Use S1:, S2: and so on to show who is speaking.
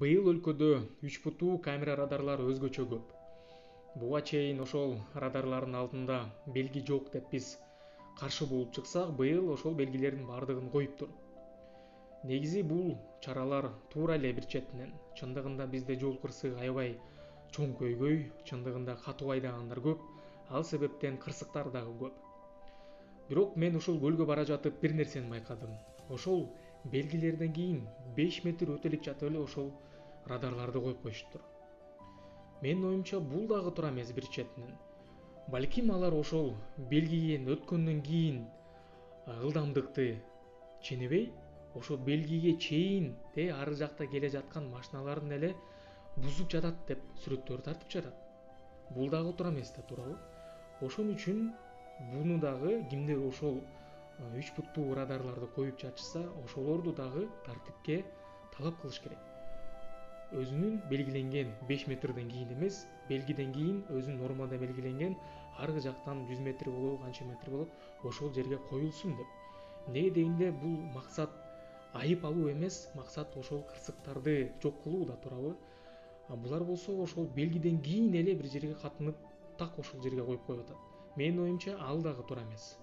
S1: Быйыл өлкөдө 3 буттуу камера радарлары өзгөчө көп. Буга чейин ошол радарлардын алдында белги жок деп биз каршы болуп чыксак, быйыл ошол белгилердин баардыгын коюптур. Негизи бул чаралар туура эле бир четинен. Чындыгында бизде жол кырсыгы аябай чоң көйгөй, чындыгында катуу айдагандар көп, ал себептен кырсыктар дагы көп. Бирок мен ушул көлгө бара жатып бир нерсени байкадым. Ошол белгилерден кийин 5 метр өтө элек жатып эле ошол радарларды коюп коюшуптур. Менин оюмча бул дагы туура эмес бир четинен. Балким алар ошол белгиден өткөндөн кийин ылдамдыкты ченебей, ошол белгиге чейин ары жакта келе жаткан машиналардын эле бузуп жатат деп сүрөттөр тартып жатат. Бул дагы туура эмес да, туурабы? Ошон үчүн буну дагы кимдир ошол 3 буттуу радарларды коюп жатышса, ошолорду дагы тартипке талап кылыш керек. Өзүнүн белгиленген 5 метрден кийин эмес, белгиден кийин өзүнүн нормада белгиленген аркы жактан 100 метр болобу, канча метр болуп, ошол жерге коюлсун деп. Эмнеге дегенде бул максат айып алуу эмес, максат ошол кырсыктарды жок кылуу да, туурабы? Булар болсо ошол белгиден кийин эле бир жерге катынып, так ошол жерге коюп атат. Менин оюмча ал дагы туура эмес.